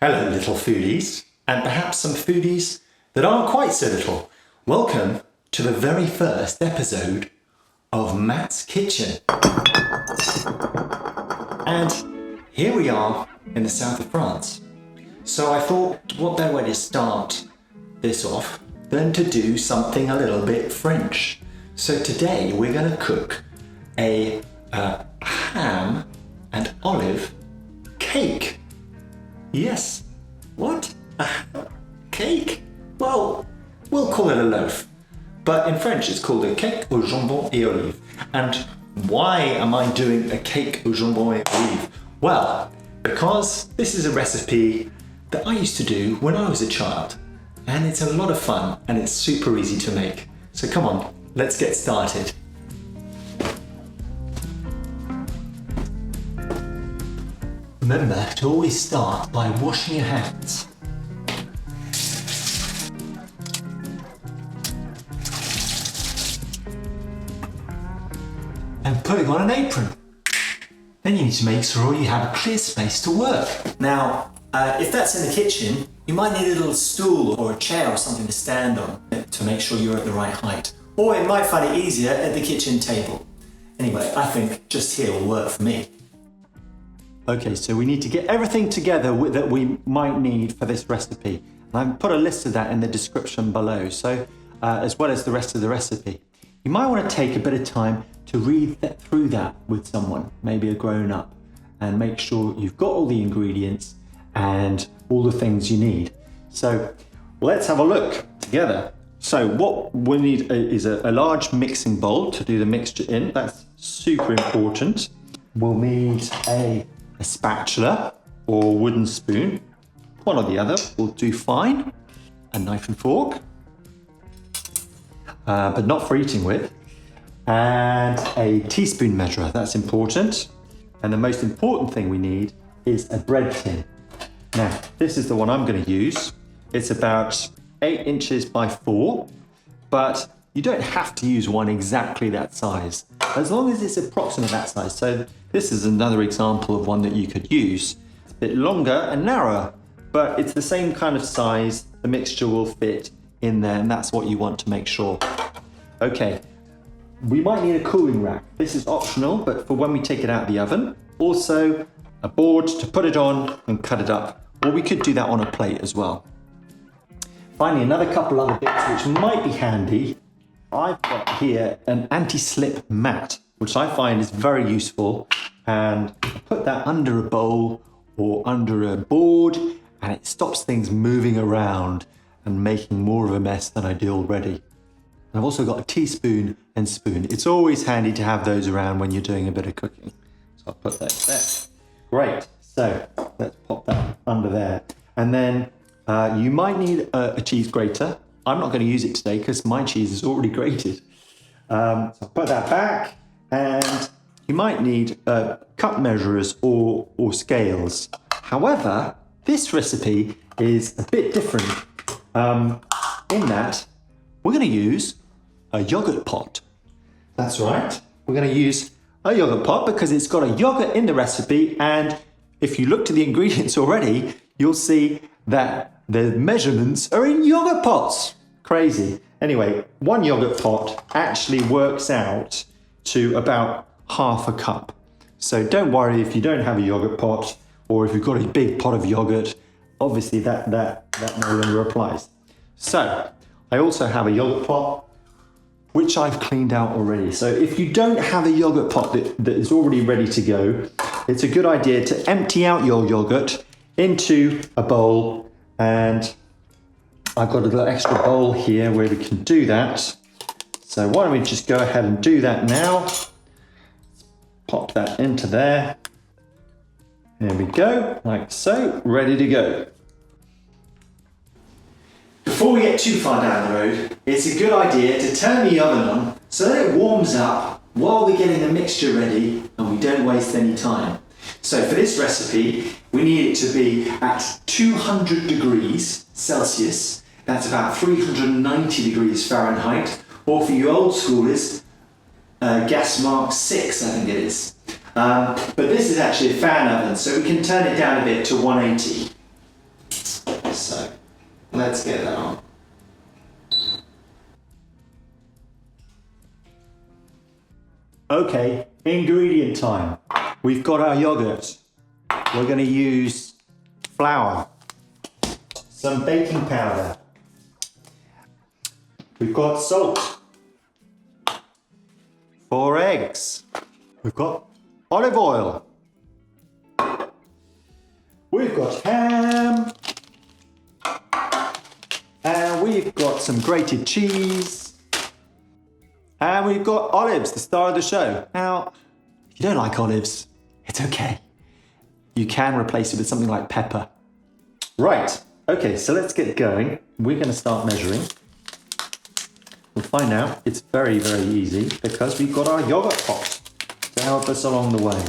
Hello little foodies, and perhaps some foodies that aren't quite so little. Welcome to the very first episode of Matt's Kitchen. And here we are in the south of France. So I thought, what better way to start this off than to do something a little bit French. So today we're going to cook a ham and olive cake. Yes. What? A cake? Well, we'll call it a loaf. But in French it's called a cake au jambon et olive. And why am I doing a cake au jambon et olive? Well, because this is a recipe that I used to do when I was a child. And it's a lot of fun and it's super easy to make. So come on, let's get started. Remember to always start by washing your hands. And putting on an apron. Then you need to make sure you have a clear space to work. Now, if that's in the kitchen, you might need a little stool or a chair or something to stand on to make sure you're at the right height. Or you might find it easier at the kitchen table. Anyway, I think just here will work for me. Okay, so we need to get everything together that we might need for this recipe. And I've put a list of that in the description below, so as well as the rest of the recipe. You might want to take a bit of time to read through that with someone, maybe a grown-up, and make sure you've got all the ingredients and all the things you need. So let's have a look together. So what we need is a large mixing bowl to do the mixture in. That's super important. We'll need a spatula or wooden spoon, one or the other will do fine, a knife and fork, but not for eating with, and a teaspoon measurer, that's important. And the most important thing we need is a bread tin. Now, this is the one I'm going to use. It's about 8 inches by 4, but you don't have to use one exactly that size, as long as it's approximate that size. So this is another example of one that you could use. It's a bit longer and narrower, but it's the same kind of size. The mixture will fit in there, and that's what you want to make sure. Okay, we might need a cooling rack. This is optional, but for when we take it out of the oven. Also, a board to put it on and cut it up, or we could do that on a plate as well. Finally, another couple other bits which might be handy. I've got here an anti-slip mat, which I find is very useful, and I put that under a bowl or under a board, and it stops things moving around and making more of a mess than I do already. And I've also got a teaspoon and spoon. It's always handy to have those around when you're doing a bit of cooking. So I'll put that there. Great, so let's pop that under there. And then you might need a cheese grater. I'm not going to use it today because my cheese is already grated. So I'll put that back, and you might need cup measurers or scales. However, this recipe is a bit different in that we're going to use a yogurt pot. That's right. We're going to use a yogurt pot because it's got a yogurt in the recipe, and if you look to the ingredients already, you'll see that the measurements are in yogurt pots. Crazy. Anyway, one yogurt pot actually works out to about half a cup. So don't worry if you don't have a yogurt pot, or if you've got a big pot of yogurt, obviously that no longer applies. So I also have a yogurt pot, which I've cleaned out already. So if you don't have a yogurt pot that is already ready to go, it's a good idea to empty out your yogurt into a bowl, and I've got a little extra bowl here where we can do that. So why don't we just go ahead and do that now. Pop that into there. There we go, like so, ready to go. Before we get too far down the road, it's a good idea to turn the oven on so that it warms up while we're getting the mixture ready and we don't waste any time. So for this recipe, we need it to be at 200 degrees Celsius. That's about 390 degrees Fahrenheit, or for you old schoolers, gas mark 6, I think it is. But this is actually a fan oven, so we can turn it down a bit to 180. let's get that on. Okay, ingredient time. We've got our yogurt. We're going to use flour, some baking powder. We've got salt, 4 eggs. We've got olive oil. We've got ham. And we've got some grated cheese. And we've got olives, the star of the show. Now, if you don't like olives, it's okay. You can replace it with something like pepper. Right, okay, so let's get going. We're going to start measuring. We'll find out it's very, very easy because we've got our yogurt pot to help us along the way.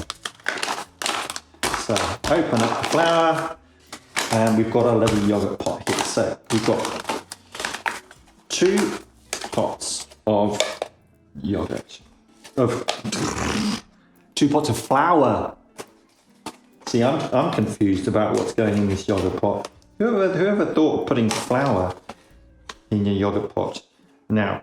So open up the flour and we've got our little yogurt pot here. So we've got 2 pots of yogurt, 2 pots of flour. See, I'm confused about what's going in this yogurt pot. Whoever thought of putting flour in your yogurt pot? Now,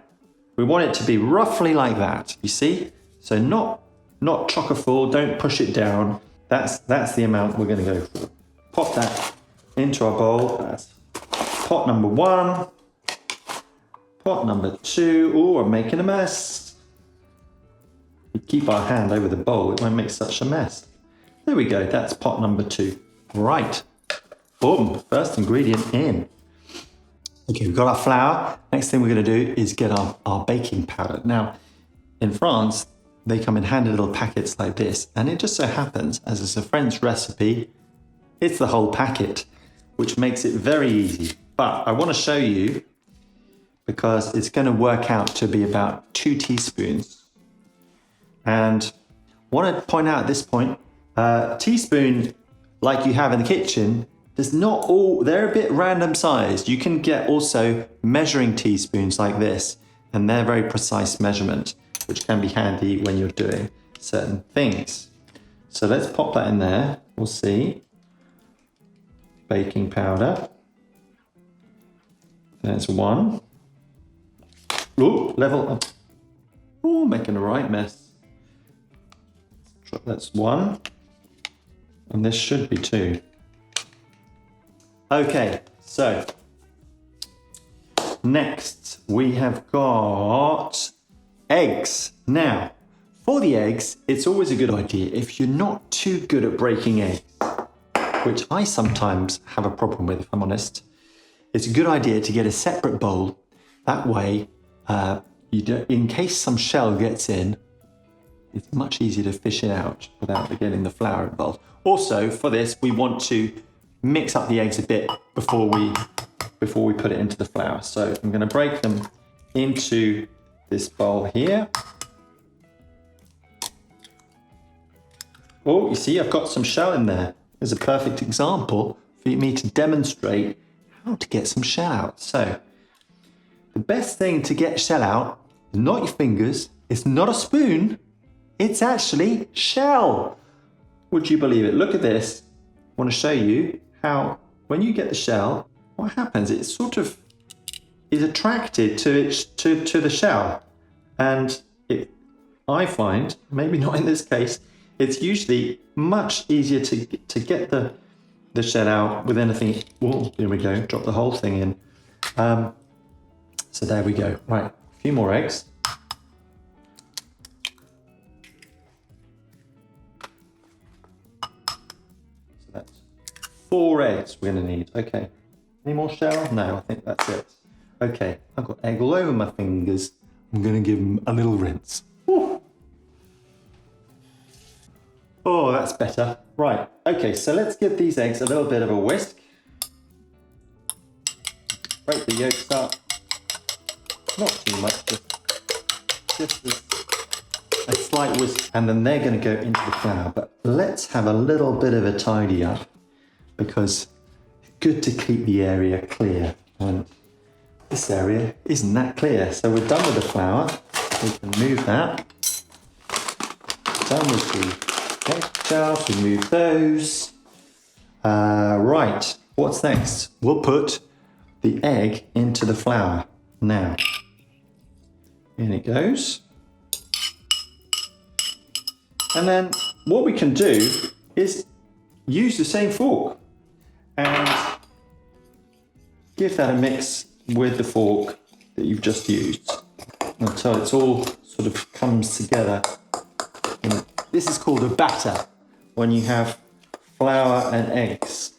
we want it to be roughly like that, you see? So not chocker full, don't push it down. That's the amount we're going to go for. Pop that into our bowl. That's pot number 1. Pot number 2. Oh, I'm making a mess. We keep our hand over the bowl, it won't make such a mess. There we go, that's pot number 2. Right. Boom, first ingredient in. Okay, we've got our flour. Next thing we're going to do is get our baking powder. Now, in France, they come in handy little packets like this, and it just so happens, as it's a French recipe, it's the whole packet, which makes it very easy. But I want to show you, because it's going to work out to be about 2 teaspoons. And I want to point out at this point, teaspoon, like you have in the kitchen, there's not all, they're a bit random sized. You can get also measuring teaspoons like this, and they're very precise measurement, which can be handy when you're doing certain things. So let's pop that in there. We'll see. Baking powder. There's 1. Ooh, level up. Ooh, making a right mess. That's 1. And this should be 2. Okay, so next we have got eggs. Now, for the eggs, it's always a good idea if you're not too good at breaking eggs, which I sometimes have a problem with, if I'm honest. It's a good idea to get a separate bowl. That way, in case some shell gets in, it's much easier to fish it out without getting the flour involved. Also, for this, we want to mix up the eggs a bit before we put it into the flour. So I'm going to break them into this bowl here. Oh, you see, I've got some shell in there. There's a perfect example for me to demonstrate how to get some shell out. So the best thing to get shell out is not your fingers, it's not a spoon, it's actually shell. Would you believe it? Look at this. I want to show you how when you get the shell, what happens? It sort of is attracted to the shell. And I find, maybe not in this case, it's usually much easier to get the shell out with anything. Oh, here we go, drop the whole thing in. So there we go. Right, a few more eggs. So that's 4 eggs we're gonna need. Okay, any more shell? No, I think that's it. Okay, I've got egg all over my fingers. I'm gonna give them a little rinse. Woo. Oh, that's better. Right, okay, so let's give these eggs a little bit of a whisk. Break the yolks up. Not too much, just a slight whisk. And then they're going to go into the flour. But let's have a little bit of a tidy up, because it's good to keep the area clear. And this area isn't that clear. So we're done with the flour. We can move that. Done with the egg shells, we move those. Right, what's next? We'll put the egg into the flour. Now, in it goes. And then what we can do is use the same fork and give that a mix with the fork that you've just used until it's all sort of comes together. And this is called a batter when you have flour and eggs.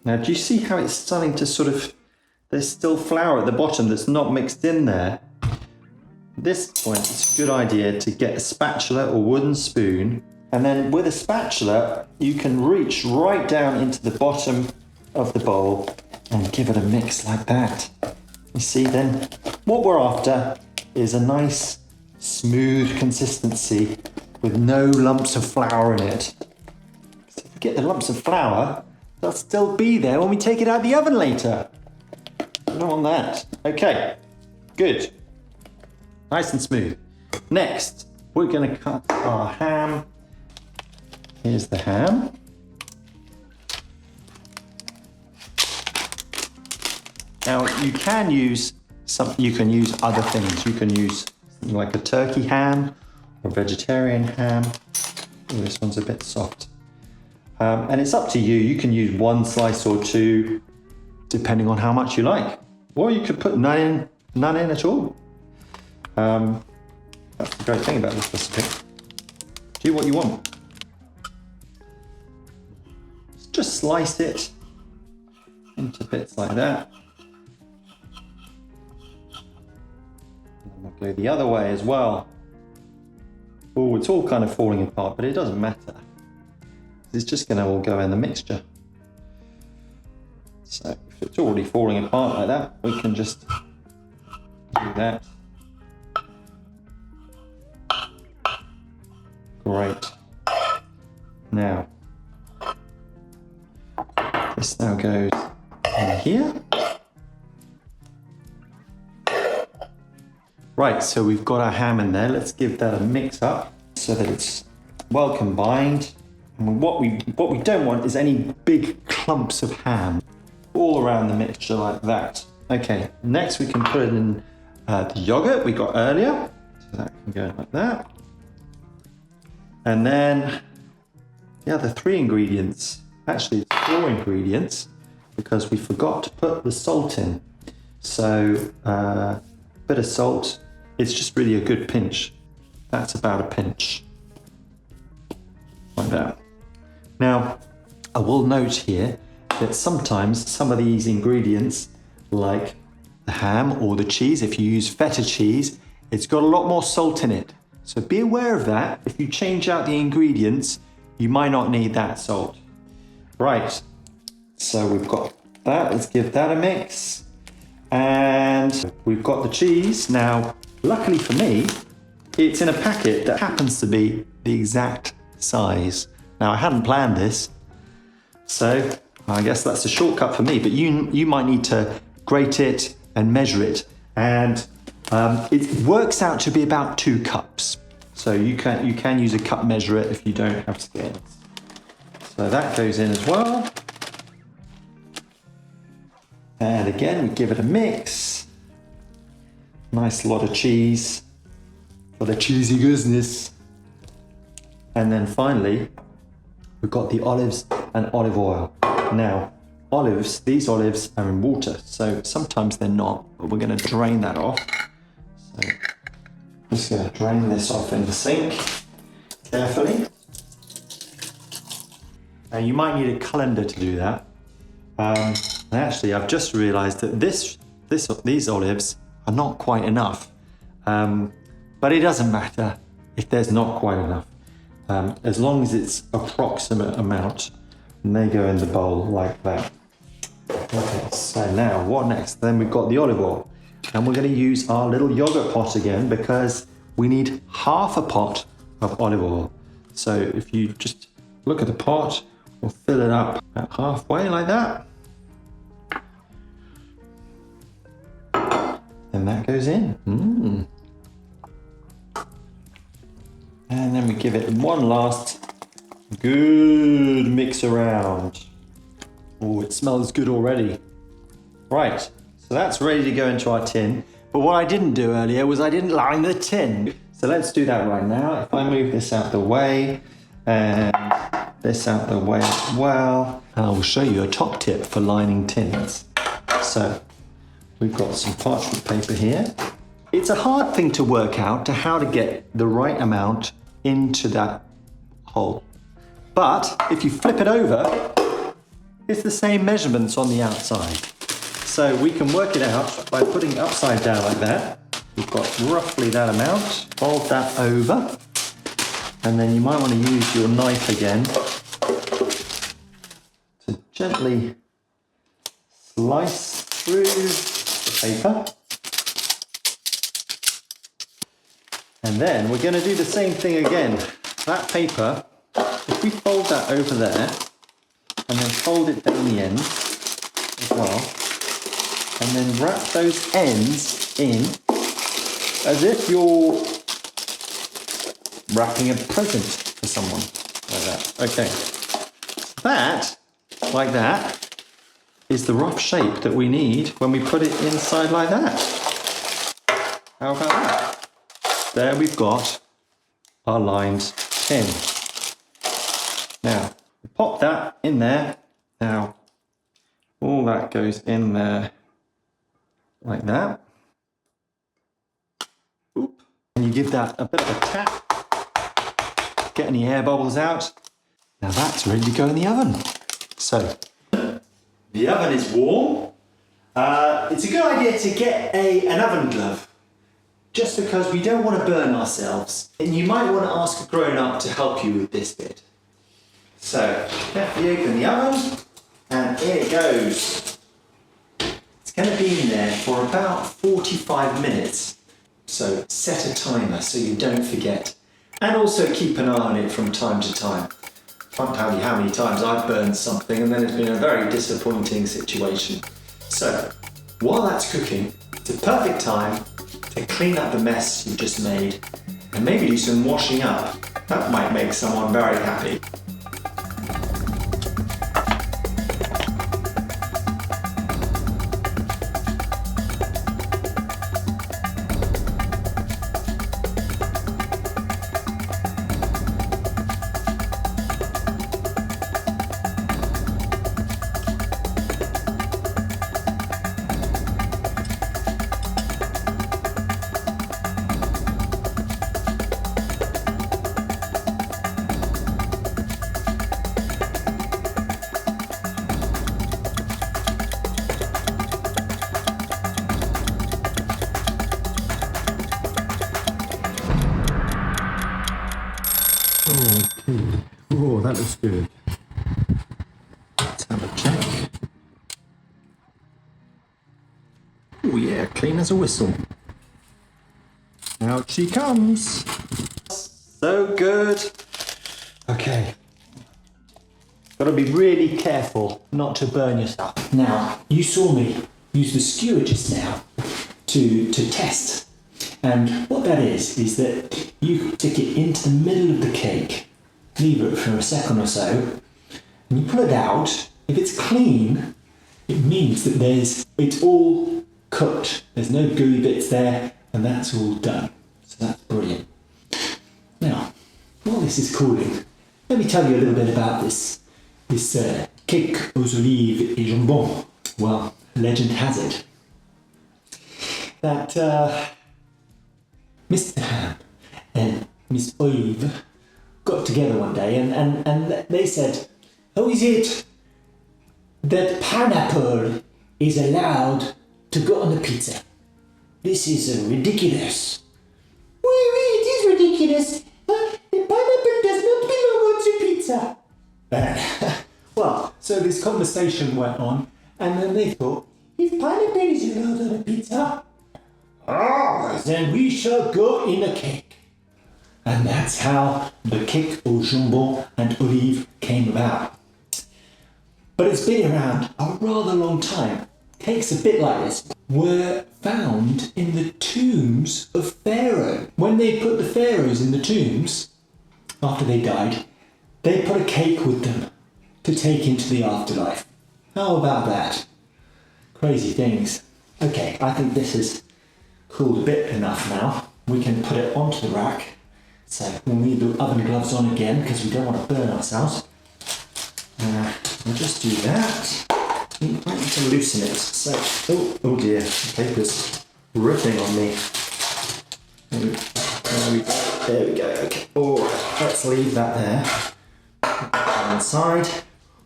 Now, do you see how it's starting to sort of, there's still flour at the bottom that's not mixed in there? At this point, it's a good idea to get a spatula or wooden spoon, and then with a spatula, you can reach right down into the bottom of the bowl and give it a mix like that. You see, then what we're after is a nice, smooth consistency with no lumps of flour in it. So if we get the lumps of flour, they'll still be there when we take it out of the oven later. I don't want that. Okay, good. Nice and smooth. Next, we're going to cut our ham. Here's the ham. Now you can use other things. You can use something like a turkey ham or vegetarian ham. Oh, this one's a bit soft. And it's up to you. You can use one slice or two, depending on how much you like. Or you could put none in at all. That's the great thing about this recipe. Do what you want. Just slice it into bits like that. And we'll go the other way as well. Oh, it's all kind of falling apart, but it doesn't matter. It's just going to all go in the mixture. So if it's already falling apart like that, we can just do that. Great. Now, this now goes in here. Right, so we've got our ham in there. Let's give that a mix up so that it's well combined. And what we don't want is any big clumps of ham all around the mixture like that. Okay, next we can put it in the yogurt we got earlier. So that can go like that. And then the other 3 ingredients, actually it's 4 ingredients, because we forgot to put the salt in. So a bit of salt, it's just really a good pinch. That's about a pinch. Like that. Now, I will note here that sometimes some of these ingredients, like the ham or the cheese, if you use feta cheese, it's got a lot more salt in it. So be aware of that. If you change out the ingredients, you might not need that salt. Right, so we've got that. Let's give that a mix. And we've got the cheese. Now, luckily for me, it's in a packet that happens to be the exact size. Now, I hadn't planned this, so I guess that's a shortcut for me, but you might need to grate it and measure it. And it works out to be about 2 cups. So you can use a cup measurer if you don't have scales. So that goes in as well. And again, we give it a mix. Nice lot of cheese for the cheesy goodness. And then finally, we've got the olives and olive oil. Now, these olives are in water, so sometimes they're not, but we're going to drain that off. So I'm just going to drain this off in the sink carefully. Now you might need a colander to do that. And actually, I've just realised that these olives are not quite enough. But it doesn't matter if there's not quite enough. As long as it's approximate amount, and they go in the bowl like that. Okay, so now what next? Then we've got the olive oil. And we're going to use our little yogurt pot again because we need half a pot of olive oil. So if you just look at the pot, we'll fill it up at halfway like that. And that goes in. And then we give it one last good mix around. Oh, it smells good already. Right, so that's ready to go into our tin. But what I didn't do earlier was I didn't line the tin. So let's do that right now. If I move this out the way and this out the way as well, and I will show you a top tip for lining tins. So we've got some parchment paper here. It's a hard thing to work out to how to get the right amount into that hole. But if you flip it over, it's the same measurements on the outside. So we can work it out by putting it upside down like that. We've got roughly that amount. Fold that over. And then you might want to use your knife again to gently slice through the paper. And then we're going to do the same thing again. That paper, if we fold that over there, and then fold it down the end as well, and then wrap those ends in as if you're wrapping a present for someone, like that. Okay, that, like that, is the rough shape that we need when we put it inside like that. How about that? There we've got our lined tin. Now, pop that in there. Now, all that goes in there like that. Oop. And you give that a bit of a tap. Get any air bubbles out. Now that's ready to go in the oven. So, the oven is warm. It's a good idea to get an oven glove, just because we don't want to burn ourselves. And you might want to ask a grown-up to help you with this bit. So, carefully open the oven, and here it goes. It's going to be in there for about 45 minutes. So set a timer so you don't forget. And also keep an eye on it from time to time. I can't tell you how many times I've burned something and then it's been a very disappointing situation. So, while that's cooking, it's a perfect time to clean up the mess you've just made and maybe do some washing up. That might make someone very happy. Okay. Oh, that looks good. Let's have a check. Oh yeah, clean as a whistle. Out she comes. So good. Okay. Got to be really careful not to burn yourself. Now, you saw me use the skewer just now to test. And what that is that you stick it into the middle of the cake, leave it for a second or so, and you pull it out. If it's clean, it means that it's all cooked. There's no gooey bits there, and that's all done. So that's brilliant. Now, while this is cooling, let me tell you a little bit about this cake aux olives et jambon. Well, legend has it that Mr. Ham and Miss Olive got together one day and they said, how is it that pineapple is allowed to go on the pizza? This is ridiculous. Oui, it is ridiculous. The pineapple does not belong on the pizza. Well, so this conversation went on, and then they thought, if pineapple is allowed on a pizza, then we shall go in a cake. And that's how the cake au jambon and olive came about. But it's been around a rather long time. Cakes a bit like this were found in the tombs of Pharaoh. When they put the pharaohs in the tombs, after they died, they put a cake with them to take into the afterlife. How about that? crazy things. Okay, I think this is cooled a bit enough now. We can put it onto the rack. So we'll need the oven gloves on again because we don't want to burn ourselves. We'll just do that. I need to loosen it. So, oh dear, the paper's ripping on me. There we go. Okay. Oh, let's leave that there. Put that on the side.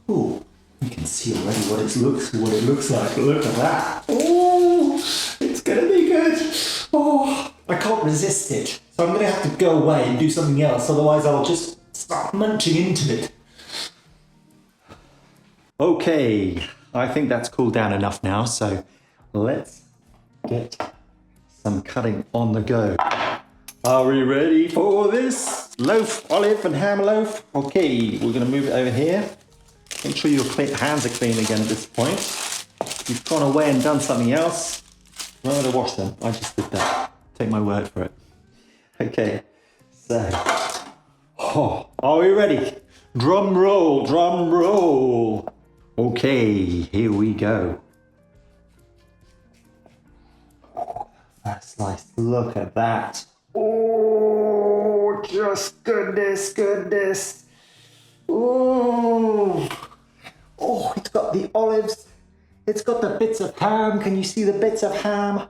Oh, you can see already what it looks like. Look at that. Oh, it's gonna be good. Oh, I can't resist it. So I'm gonna have to go away and do something else. Otherwise, I'll just start munching into it. Okay, I think that's cooled down enough now. So let's get some cutting on the go. Are we ready for this? Loaf, olive and ham loaf. Okay, we're gonna move it over here. Make sure your hands are clean again at this point. If you've gone away and done something else, remember to wash them. I just did that. Take my word for it. Okay, so, are we ready? Drum roll, drum roll. Okay, here we go. First slice, look at that. Oh, just goodness, goodness. Oh, it's got the olives. It's got the bits of ham. Can you see the bits of ham?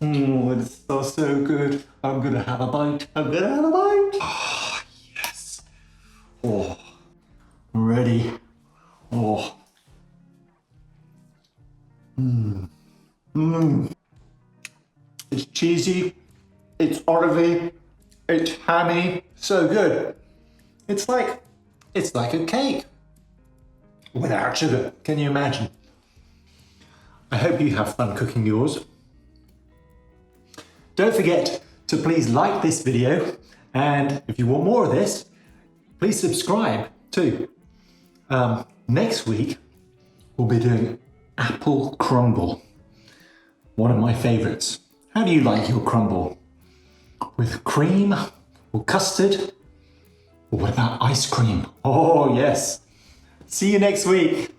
Oh, it smells so good. I'm gonna have a bite. Oh, yes. Oh, I'm ready. Oh. It's cheesy, it's olivey, it's hammy, so good. It's like a cake without sugar. Can you imagine? I hope you have fun cooking yours. Don't forget to please like this video, and if you want more of this, please subscribe too. Next week, we'll be doing apple crumble, one of my favorites. How do you like your crumble? With cream or custard? Or what about ice cream? Oh yes. See you next week.